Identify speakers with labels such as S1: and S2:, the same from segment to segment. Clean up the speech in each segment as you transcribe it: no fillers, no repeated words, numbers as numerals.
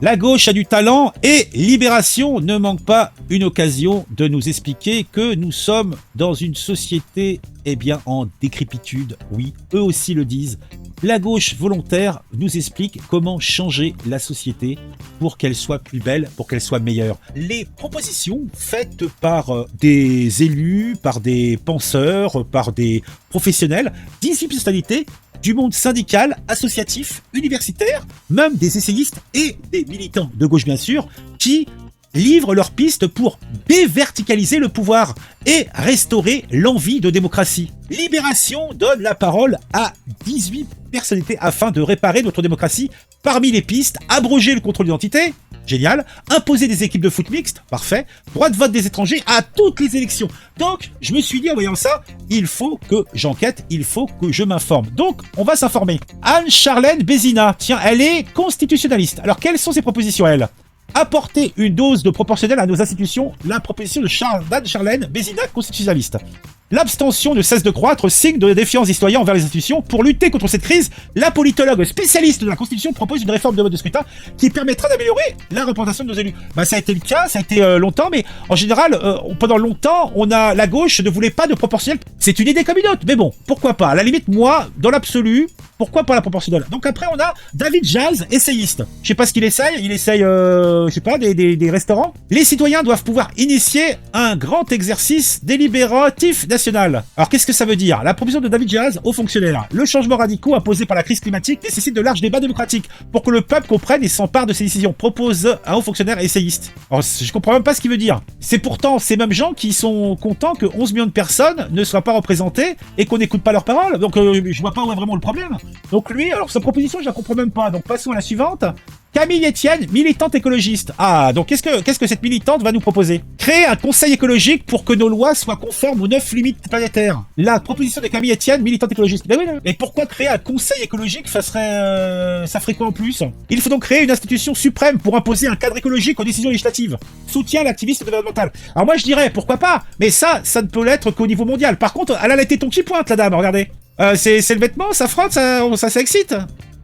S1: La gauche a du talent et Libération ne manque pas une occasion de nous expliquer que nous sommes dans une société en décrépitude. Oui, eux aussi le disent. La gauche volontaire nous explique comment changer la société pour qu'elle soit plus belle, pour qu'elle soit meilleure. Les propositions faites par des élus, par des penseurs, par des professionnels, 18 personnalités du monde syndical, associatif, universitaire, même des essayistes et des militants de gauche bien sûr, qui livrent leurs pistes pour déverticaliser le pouvoir et restaurer l'envie de démocratie. Libération donne la parole à 18 personnalités afin de réparer notre démocratie. Parmi les pistes, abroger le contrôle d'identité, génial, imposer des équipes de foot mixtes, parfait, droit de vote des étrangers à toutes les élections. Donc, je me suis dit en voyant ça, il faut que j'enquête, il faut que je m'informe. Donc, on va s'informer. Anne-Charlène Bézina, tiens, elle est constitutionnaliste. Alors, quelles sont ses propositions, elle ? Apporter une dose de proportionnelle à nos institutions, la proposition de d'Anne-Charlène Bézina, constitutionnaliste. L'abstention ne cesse de croître, signe de la défiance des citoyens envers les institutions. Pour lutter contre cette crise, la politologue spécialiste de la Constitution propose une réforme de mode de scrutin qui permettra d'améliorer la représentation de nos élus. Ça a été le cas, ça a été longtemps, mais en général, pendant longtemps, la gauche ne voulait pas de proportionnel. C'est une idée comme une autre, mais bon, pourquoi pas. À la limite, moi, dans l'absolu, pourquoi pas la proportionnelle. Donc après, on a David Jazz, essayiste. Je sais pas ce qu'il essaye. Il essaye, je sais pas, des restaurants. Les citoyens doivent pouvoir initier un grand exercice délibératif national. Alors qu'est-ce que ça veut dire ? La proposition de David Jazz aux fonctionnaires. Le changement radicaux imposé par la crise climatique nécessite de larges débats démocratiques pour que le peuple comprenne et s'empare de ses décisions. Propose un haut fonctionnaire essayiste. Alors je comprends même pas ce qu'il veut dire. C'est pourtant ces mêmes gens qui sont contents que 11 millions de personnes ne soient pas représentées et qu'on n'écoute pas leurs paroles. Donc je vois pas où est vraiment le problème. Donc lui, alors sa proposition, je la comprends même pas. Donc passons à la suivante. Camille Etienne, militante écologiste. Ah, donc qu'est-ce que cette militante va nous proposer ? Créer un conseil écologique pour que nos lois soient conformes aux 9 limites planétaires. La proposition de Camille Etienne, militante écologiste. Ben oui, mais pourquoi créer un conseil écologique ? Ça ferait quoi en plus ? Il faut donc créer une institution suprême pour imposer un cadre écologique aux décisions législatives. Soutien à l'activisme environnemental. Alors moi je dirais, pourquoi pas ? Mais ça ne peut l'être qu'au niveau mondial. Par contre, elle a la téton qui pointe, la dame, regardez. C'est le vêtement, ça frotte, ça excite.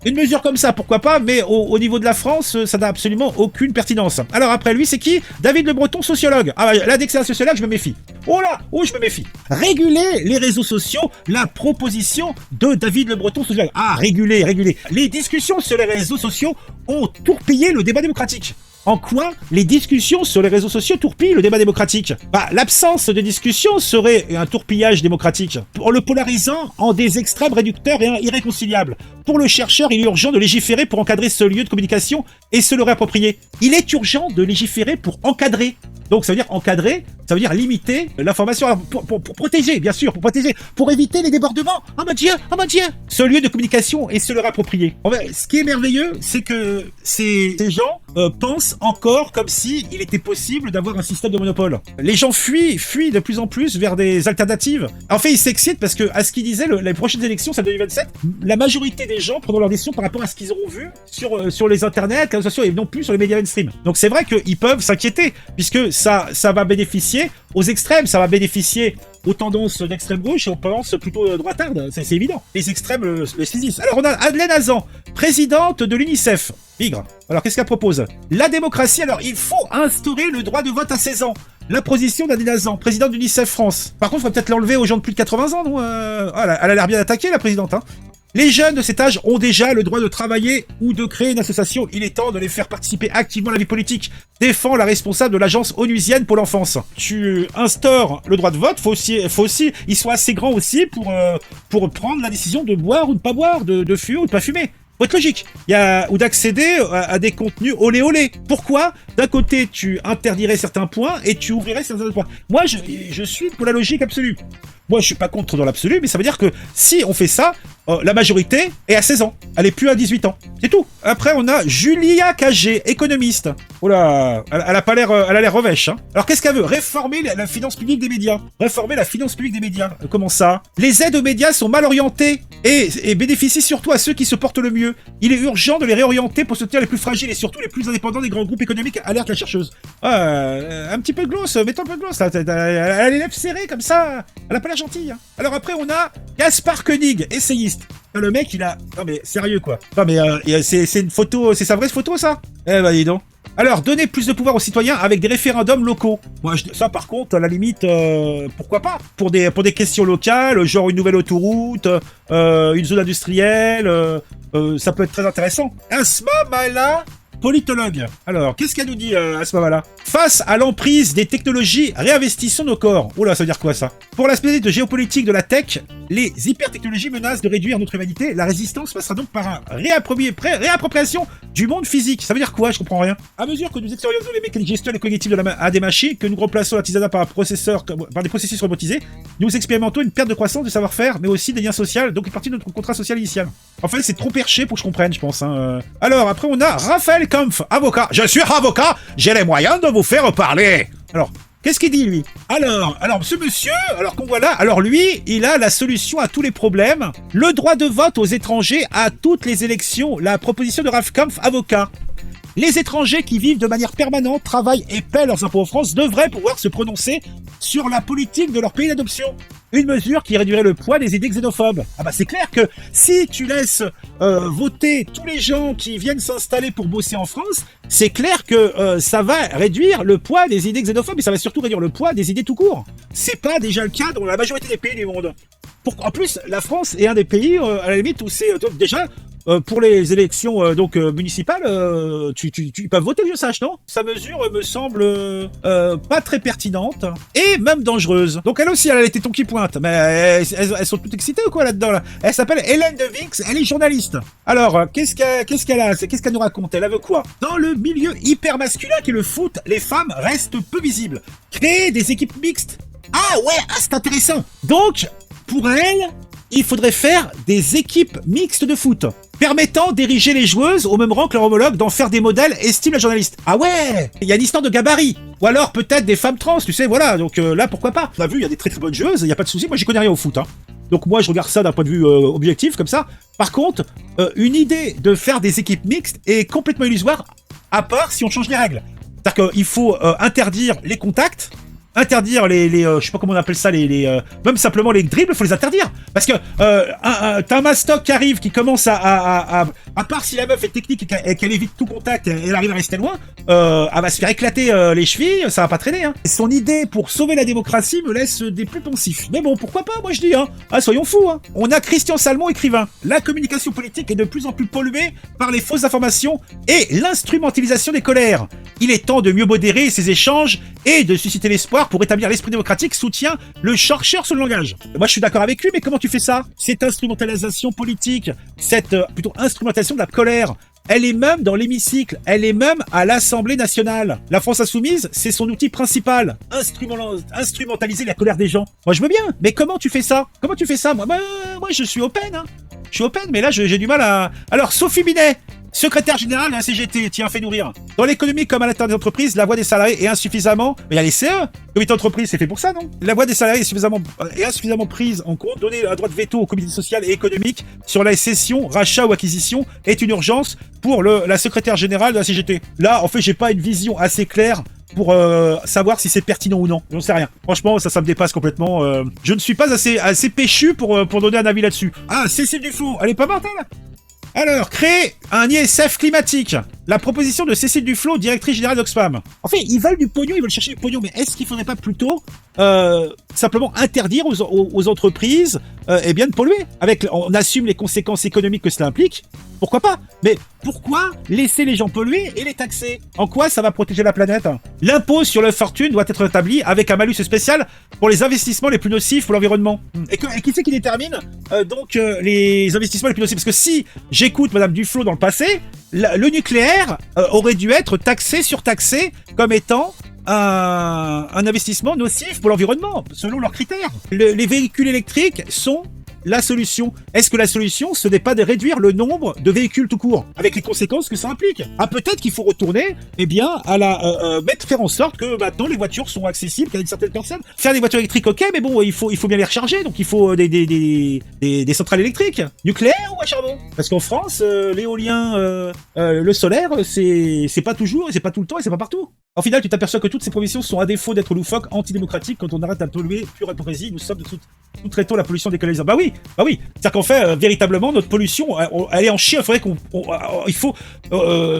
S1: Une mesure comme ça, pourquoi pas, mais au niveau de la France, ça n'a absolument aucune pertinence. Alors après lui, c'est qui ? David Le Breton, sociologue. Ah là, dès que c'est un sociologue, je me méfie. Oh là, je me méfie. Réguler les réseaux sociaux, la proposition de David Le Breton, sociologue. Ah, réguler. Les discussions sur les réseaux sociaux ont tourpillé le débat démocratique. En quoi les discussions sur les réseaux sociaux tourpillent le débat démocratique ? L'absence de discussion serait un tourpillage démocratique, en le polarisant en des extrêmes réducteurs et irréconciliables. Pour le chercheur, il est urgent de légiférer pour encadrer ce lieu de communication et se le réapproprier. Il est urgent de légiférer pour encadrer. Donc ça veut dire encadrer, ça veut dire limiter l'information pour protéger, bien sûr, pour éviter les débordements. Oh mon Dieu, ce lieu de communication et se le réapproprier. En fait, ce qui est merveilleux, c'est que ces gens pensent encore comme si il était possible d'avoir un système de monopole. Les gens fuient de plus en plus vers des alternatives. En fait, ils s'excitent parce que, à ce qu'ils disaient, les prochaines élections, celle de 2027, la majorité des gens prendront leur décision par rapport à ce qu'ils auront vu sur les internets, les réseaux sociaux et non plus sur les médias mainstream. Donc c'est vrai qu'ils peuvent s'inquiéter puisque ça va bénéficier aux extrêmes, ça va bénéficier aux tendances d'extrême gauche et aux tendances plutôt droitardes, c'est évident. Les extrêmes le saisissent. Alors on a Madeleine Hazan, présidente de l'UNICEF. Bigre. Alors qu'est-ce qu'elle propose ? La démocratie, alors il faut instaurer le droit de vote à 16 ans. La position d'Adèle Hazan, présidente de l'UNICEF France. Par contre, il faut peut-être l'enlever aux gens de plus de 80 ans, non ? Elle a l'air bien attaquée, la présidente, hein. Les jeunes de cet âge ont déjà le droit de travailler ou de créer une association. Il est temps de les faire participer activement à la vie politique. Défend la responsable de l'agence onusienne pour l'enfance. Tu instaures le droit de vote, faut aussi, il soit assez grand aussi pour prendre la décision de boire ou de pas boire, de fumer ou de pas fumer. Faut être logique. Ou d'accéder à des contenus olé olé. Pourquoi ? D'un côté, tu interdirais certains points et tu ouvrirais certains autres points. Moi, je suis pour la logique absolue. Moi, je suis pas contre dans l'absolu, mais ça veut dire que si on fait ça, la majorité est à 16 ans. Elle est plus à 18 ans. C'est tout. Après, on a Julia Cagé, économiste. Oh là, elle a l'air revêche, hein. Alors, qu'est-ce qu'elle veut ? Réformer la finance publique des médias. Comment ça ? Les aides aux médias sont mal orientées et bénéficient surtout à ceux qui se portent le mieux. Il est urgent de les réorienter pour soutenir les plus fragiles et surtout les plus indépendants des grands groupes économiques, alerte la chercheuse. Un petit peu de gloss, mettons un peu de gloss. Elle a les lèvres serrées comme ça. Elle a pas l'air gentille, hein. Alors après, on a Gaspard Koenig, essayiste. Le mec, il a... Non mais, sérieux, quoi. Non mais, c'est une photo... C'est sa vraie photo, ça? Eh bah, dis donc. Alors, donner plus de pouvoir aux citoyens avec des référendums locaux. Moi, ça, par contre, à la limite, pourquoi pas? Pour des questions locales, genre une nouvelle autoroute, une zone industrielle, ça peut être très intéressant. Asma Mala, politologue. Alors, qu'est-ce qu'elle nous dit à ce moment-là? Face à l'emprise des technologies, réinvestissons nos corps. Oula, ça veut dire quoi, ça? Pour la spécialité de géopolitique de la tech, les hypertechnologies menacent de réduire notre humanité. La résistance passera donc par un réappropriation du monde physique. Ça veut dire quoi? Je comprends rien. À mesure que nous extériorisons les mécaniques gestuelles et cognitives à des machines, que nous remplaçons l'artisanat par des processus robotisés, nous expérimentons une perte de croissance du savoir-faire, mais aussi des liens sociaux, donc une partie de notre contrat social initial. En fait, c'est trop perché pour que je comprenne, je pense. Hein. Alors, après, on a Raphaël Kampf, avocat. Je suis avocat, j'ai les moyens de vous faire parler. Alors, qu'est-ce qu'il dit, lui? Alors, ce monsieur, alors qu'on voit là, alors lui, il a la solution à tous les problèmes. Le droit de vote aux étrangers à toutes les élections. La proposition de Raph Kampf, avocat. Les étrangers qui vivent de manière permanente, travaillent et paient leurs impôts en France devraient pouvoir se prononcer sur la politique de leur pays d'adoption. Une mesure qui réduirait le poids des idées xénophobes. Ah bah c'est clair que si tu laisses voter tous les gens qui viennent s'installer pour bosser en France, c'est clair que ça va réduire le poids des idées xénophobes et ça va surtout réduire le poids des idées tout court. C'est pas déjà le cas dans la majorité des pays du monde. En plus, la France est un des pays à la limite où c'est déjà... pour les élections municipales, tu peux voter, je sache, non? Sa mesure me semble pas très pertinente et même dangereuse. Donc elle aussi, elle a les tétons qui pointent, mais elles sont toutes excitées ou quoi là-dedans là? Elle s'appelle Hélène de Vinx, elle est journaliste. Alors, qu'est-ce qu'elle nous raconte? Elle veut quoi? Dans le milieu hyper masculin qui est le foot, les femmes restent peu visibles. Créer des équipes mixtes. Ah ouais, c'est intéressant. Donc, pour elle, il faudrait faire des équipes mixtes de foot, permettant d'ériger les joueuses au même rang que leurs homologues, d'en faire des modèles, estime la journaliste. Ah ouais, il y a une histoire de gabarit. Ou alors peut-être des femmes trans, tu sais, voilà. Donc là, pourquoi pas? On a vu, il y a des très très bonnes joueuses, il n'y a pas de souci. Moi, j'y connais rien au foot. Hein. Donc moi, je regarde ça d'un point de vue objectif, comme ça. Par contre, une idée de faire des équipes mixtes est complètement illusoire, à part si on change les règles. C'est-à-dire qu'il faut interdire les contacts, interdire les je sais pas comment on appelle ça, même simplement les dribbles, faut les interdire. Parce que t'as un mastoc qui arrive, qui commence à part si la meuf est technique et qu'elle évite tout contact, elle arrive à rester loin, elle va se faire éclater les chevilles, ça va pas traîner. Hein. Et son idée pour sauver la démocratie me laisse des plus pensifs. Mais bon, pourquoi pas, moi je dis. Hein. Ah, soyons fous. Hein. On a Christian Salmon, écrivain. La communication politique est de plus en plus polluée par les fausses informations et l'instrumentalisation des colères. Il est temps de mieux modérer ces échanges et de susciter l'espoir pour établir l'esprit démocratique, soutient le chercheur sur le langage. Moi, je suis d'accord avec lui, mais comment tu fais ça? Cette instrumentalisation politique, cette plutôt instrumentalisation de la colère, elle est même dans l'hémicycle, elle est même à l'Assemblée nationale. La France insoumise, c'est son outil principal. Instrumentaliser la colère des gens. Moi, je veux bien, mais comment tu fais ça? Comment tu fais ça? Moi, je suis open, hein. Je suis open, mais là, j'ai du mal à... Alors, Sophie Binet, secrétaire générale de la CGT, tiens, fais-nous rire. Dans l'économie comme à l'intérieur des entreprises, la voix des salariés est insuffisamment... Mais il y a les CE, comité d'entreprise, c'est fait pour ça, non? La voix des salariés est insuffisamment prise en compte. Donner un droit de veto au comité social et économique sur la cession, rachat ou acquisition est une urgence pour la secrétaire générale de la CGT. Là, en fait, j'ai pas une vision assez claire pour savoir si c'est pertinent ou non. J'en sais rien. Franchement, ça me dépasse complètement. Je ne suis pas assez péchu pour donner un avis là-dessus. Ah, Cécile Duflot, elle est pas morte, elle? Alors, créer un ISF climatique. La proposition de Cécile Duflot, directrice générale d'Oxfam. En fait, ils veulent du pognon, ils veulent chercher du pognon, mais est-ce qu'il faudrait pas plutôt simplement interdire aux entreprises de polluer? On assume les conséquences économiques que cela implique. Pourquoi pas? Mais pourquoi laisser les gens polluer et les taxer? En quoi ça va protéger la planète? L'impôt sur la fortune doit être établi avec un malus spécial pour les investissements les plus nocifs pour l'environnement. Et qui c'est qui détermine les investissements les plus nocifs? Parce que si j'écoute Madame Duflot dans le passé, le nucléaire aurait dû être surtaxé comme étant un investissement nocif pour l'environnement, selon leurs critères. Les véhicules électriques sont la solution. Est-ce que la solution, ce n'est pas de réduire le nombre de véhicules tout court, avec les conséquences que ça implique? Ah, peut-être qu'il faut retourner, à faire en sorte que maintenant les voitures sont accessibles qu'à une certaine personne. Faire des voitures électriques, ok, mais bon, il faut bien les recharger, donc il faut des centrales électriques, nucléaires ou à charbon. Parce qu'en France, l'éolien, le solaire, c'est pas toujours, c'est pas tout le temps et c'est pas partout. En final, tu t'aperçois que toutes ces propositions sont à défaut d'être loufoques, antidémocratiques. Quand on arrête de polluer, pure hypocrisie, nous sommes sous-traitons la pollution des colonisations. Bah oui, Bah oui, c'est-à-dire qu'en fait, véritablement, notre pollution, elle est en chien. Il faudrait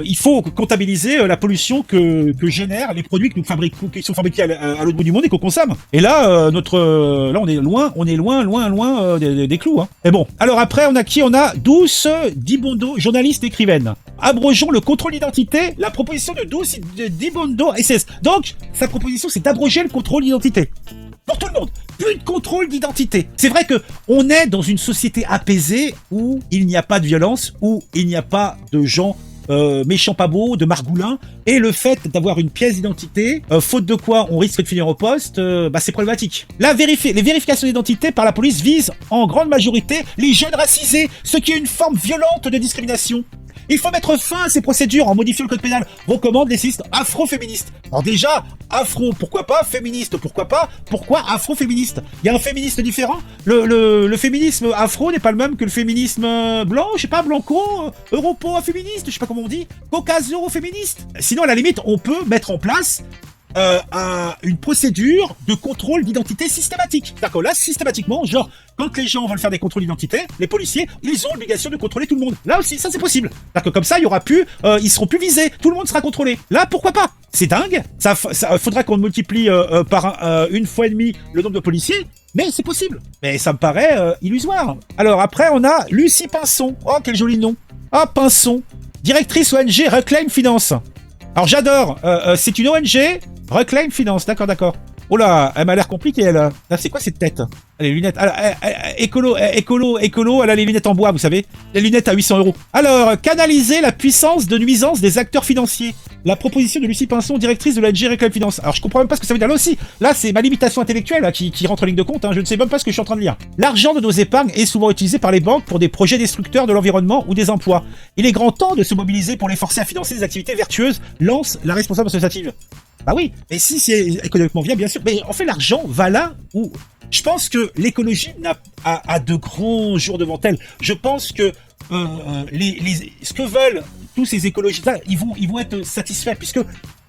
S1: il faut comptabiliser la pollution que génèrent les produits que nous fabriquons, qui sont fabriqués à l'autre bout du monde et qu'on consomme. Et là, là, on est loin des clous. Hein. Mais bon, alors après, on a qui? On a Douce Dibondo, journaliste écrivaine. Abrogeons le contrôle d'identité. La proposition de Douce Dibondo SS. Donc, sa proposition, c'est d'abroger le contrôle d'identité. Pour tout le monde. Plus de contrôle d'identité. C'est vrai que on est dans une société apaisée où il n'y a pas de violence, où il n'y a pas de gens méchants pas beaux, de margoulins, et le fait d'avoir une pièce d'identité, faute de quoi on risque de finir au poste, c'est problématique. Les vérifications d'identité par la police visent en grande majorité les jeunes racisés, ce qui est une forme violente de discrimination. Il faut mettre fin à ces procédures en modifiant le code pénal, recommande les listes afro-féministes. Alors déjà, afro, pourquoi pas? Féministe, pourquoi pas? Pourquoi afro-féministe? Il y a un féministe différent? Le féminisme afro n'est pas le même que le féminisme blanc, je sais pas, blanco, europo-féministe, je sais pas comment on dit, caucaso-féministe. Sinon, à la limite, on peut mettre en place une procédure de contrôle d'identité systématique. D'accord, là, systématiquement, genre, quand les gens veulent faire des contrôles d'identité, les policiers, ils ont l'obligation de contrôler tout le monde. Là aussi, ça c'est possible. D'accord, comme ça, il y aura plus, ils seront plus visés, tout le monde sera contrôlé. Là, pourquoi pas? C'est dingue. Ça faudra qu'on multiplie par une fois et demie le nombre de policiers, mais c'est possible. Mais ça me paraît illusoire. Alors après, on a Lucie Pinson. Oh, quel joli nom. Ah, Pinson. Directrice ONG Reclaim Finance. Alors j'adore. C'est une ONG Reclaim Finance, d'accord. Oh là, elle m'a l'air compliquée, elle. Là, c'est quoi cette tête? Les lunettes. Écolo, elle a les lunettes en bois, vous savez. Les lunettes à 800 €. Alors, canaliser la puissance de nuisance des acteurs financiers. La proposition de Lucie Pinson, directrice de la l'ONG Reclaim Finance. Alors, je comprends même pas ce que ça veut dire là aussi. Là, c'est ma limitation intellectuelle là, qui rentre en ligne de compte. Hein. Je ne sais même pas ce que je suis en train de lire. L'argent de nos épargnes est souvent utilisé par les banques pour des projets destructeurs de l'environnement ou des emplois. Il est grand temps de se mobiliser pour les forcer à financer des activités vertueuses, lance la responsable associative. Bah oui, mais si c'est économiquement viable, bien sûr. Mais en fait, l'argent va là où... Je pense que l'écologie a de grands jours devant elle. Je pense que ce que veulent tous ces écologistes-là, ils vont être satisfaits, puisque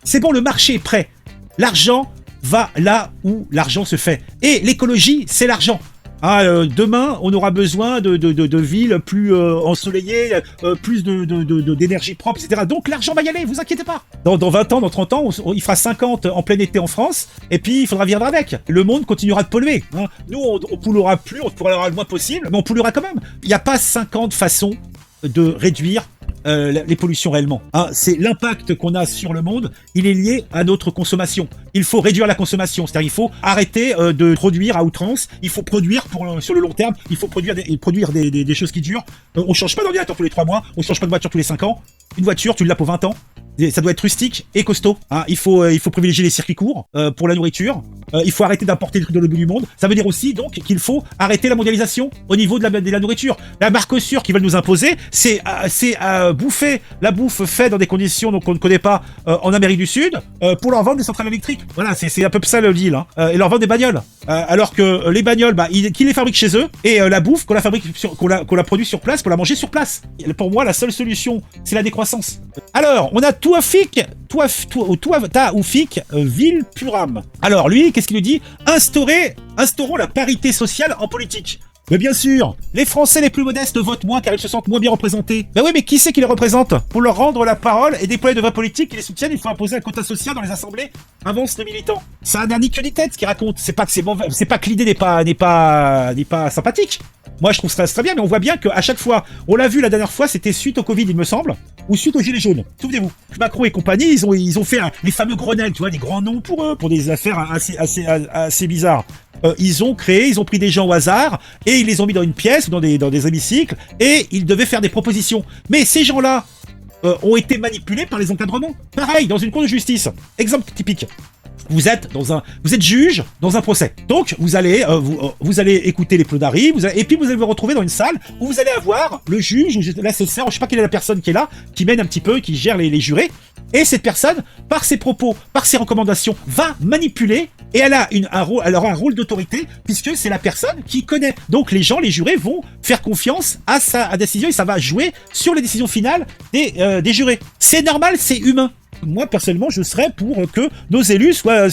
S1: c'est bon, le marché est prêt. L'argent va là où l'argent se fait. Et l'écologie, c'est l'argent. Demain, on aura besoin de villes plus ensoleillées, plus d'énergie propre, etc. Donc l'argent va y aller, vous inquiétez pas. Dans 20 ans, dans 30 ans, il fera 50 en plein été en France, et puis il faudra vivre avec. Le monde continuera de polluer. Hein. Nous, on polluera plus, on polluera le moins possible, mais on polluera quand même. Il n'y a pas 50 façons de réduire les pollutions réellement. Hein, c'est l'impact qu'on a sur le monde, il est lié à notre consommation. Il faut réduire la consommation, c'est-à-dire il faut arrêter de produire à outrance, il faut produire sur le long terme, il faut produire des choses qui durent. On change pas d'ordinateur tous les 3 mois, on change pas de voiture tous les 5 ans. Une voiture, tu l'as pour 20 ans. Ça doit être rustique et costaud. Hein. Il faut privilégier les circuits courts pour la nourriture. Il faut arrêter d'importer des trucs de l'autre bout du monde. Ça veut dire aussi donc qu'il faut arrêter la mondialisation au niveau de la nourriture. La Mercosur qui veulent nous imposer, c'est bouffer la bouffe faite dans des conditions qu'on ne connaît pas en Amérique du Sud pour leur vendre des centrales électriques. Voilà, c'est un peu ça le deal. Hein. Et leur vendre des bagnoles. Alors que les bagnoles, qu'ils les fabriquent chez eux et la bouffe qu'on la produit sur place, qu'on la manger sur place. Et pour moi, la seule solution, c'est la décroissance. Alors, on a Taoufik Villepuram. Alors lui, qu'est-ce qu'il nous dit? Instaurons la parité sociale en politique. Mais bien sûr, les Français les plus modestes votent moins car ils se sentent moins bien représentés. Ben oui, mais qui c'est qui les représente? Pour leur rendre la parole et déployer de vraies politiques qui les soutiennent, il faut imposer un quota social dans les assemblées. Avance le militant. Ça n'a ni queue ni tête ce qu'il raconte. C'est pas que c'est mauvais, c'est pas que l'idée n'est pas sympathique. Moi, je trouve ça très bien, mais on voit bien qu'à chaque fois, on l'a vu la dernière fois, c'était suite au Covid, il me semble, ou suite aux Gilets jaunes. Souvenez-vous, Macron et compagnie, ils ont fait les fameux Grenelles, tu vois, des grands noms pour des affaires assez bizarres. Ils ont pris des gens au hasard, et ils les ont mis dans une pièce, ou dans des hémicycles, et ils devaient faire des propositions. Mais ces gens-là ont été manipulés par les encadrements. Pareil, dans une cour de justice. Exemple typique. Vous êtes juge dans un procès. Donc, vous allez écouter les plaidoiries, et puis vous allez vous retrouver dans une salle où vous allez avoir le juge, ou l'assesseur, je sais pas quelle est la personne qui est là, qui mène un petit peu, qui gère les jurés. Et cette personne, par ses propos, par ses recommandations, va manipuler, et elle aura un rôle d'autorité, puisque c'est la personne qui connaît. Donc les jurés vont faire confiance à sa décision, et ça va jouer sur les décisions finales des jurés. C'est normal, c'est humain. Moi, personnellement, je serais pour que nos élus soient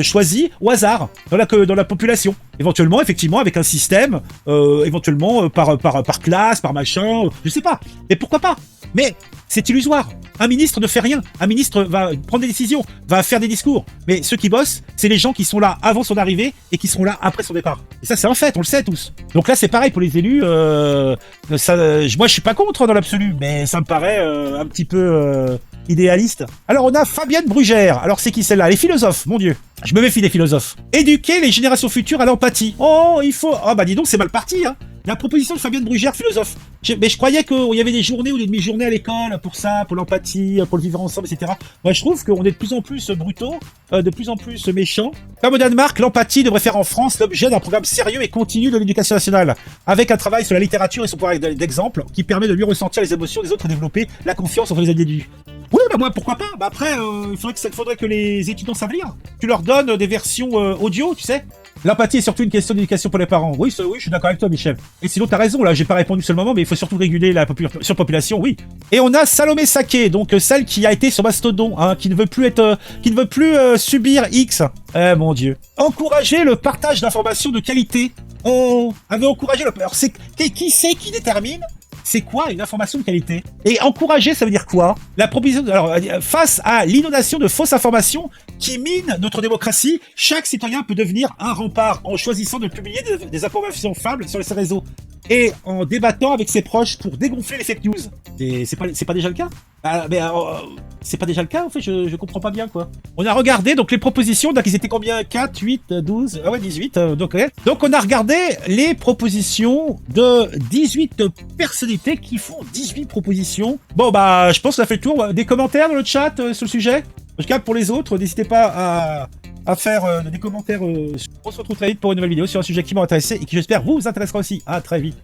S1: choisis au hasard dans la population. Éventuellement, effectivement, avec un système, éventuellement par classe, par machin, je sais pas. Mais pourquoi pas? Mais c'est illusoire. Un ministre ne fait rien. Un ministre va prendre des décisions, va faire des discours. Mais ceux qui bossent, c'est les gens qui sont là avant son arrivée et qui seront là après son départ. Et ça, c'est un fait, on le sait tous. Donc là, c'est pareil pour les élus. Moi, je suis pas contre dans l'absolu, mais ça me paraît un petit peu idéaliste. Alors, on a Fabienne Brugère. Alors, c'est qui celle-là? Les philosophes, mon Dieu. Je me méfie des philosophes. Éduquer les générations futures à l'empathie. Oh, il faut... Ah bah dis donc, c'est mal parti, hein. La proposition de Fabienne Brugère, philosophe. Mais je croyais qu'il y avait des journées ou des demi-journées à l'école pour ça, pour l'empathie, pour le vivre ensemble, etc. Moi, je trouve qu'on est de plus en plus brutaux, de plus en plus méchants. Comme au Danemark, l'empathie devrait faire en France l'objet d'un programme sérieux et continu de l'éducation nationale, avec un travail sur la littérature et son pouvoir d'exemple, qui permet de mieux ressentir les émotions des autres et développer la confiance envers les individus. Oui, bah moi, pourquoi pas? Bah après, il faudrait que les étudiants savent lire. Tu leur donnes des versions audio, tu sais. L'empathie est surtout une question d'éducation pour les parents. Oui, oui, je suis d'accord avec toi, Michel. Et sinon, t'as raison, là, j'ai pas répondu sur le moment, mais il faut surtout réguler la surpopulation, oui. Et on a Salomé Saké, donc celle qui a été sur Mastodon, hein, qui ne veut plus subir X. Eh, mon Dieu. Encourager le partage d'informations de qualité. On avait encouragé le... Alors, qui c'est qui détermine c'est quoi une information de qualité? Et encourager, ça veut dire quoi? La proposition. Alors, face à l'inondation de fausses informations qui mine notre démocratie, chaque citoyen peut devenir un rempart en choisissant de publier des informations fiables sur les réseaux et en débattant avec ses proches pour dégonfler les fake news. Et c'est pas déjà le cas? C'est pas déjà le cas, en fait, je comprends pas bien, quoi. On a regardé, donc, les propositions, donc, ils étaient combien? 4, 8, 12, ah ouais, 18, donc, ouais. Donc, on a regardé les propositions de 18 personnalités qui font 18 propositions. Bon, bah, je pense qu'on a fait le tour. Des commentaires dans le chat sur le sujet? En tout cas, pour les autres, n'hésitez pas à faire des commentaires. On se retrouve très vite pour une nouvelle vidéo sur un sujet qui m'a intéressé et qui, j'espère, vous intéressera aussi. À très vite.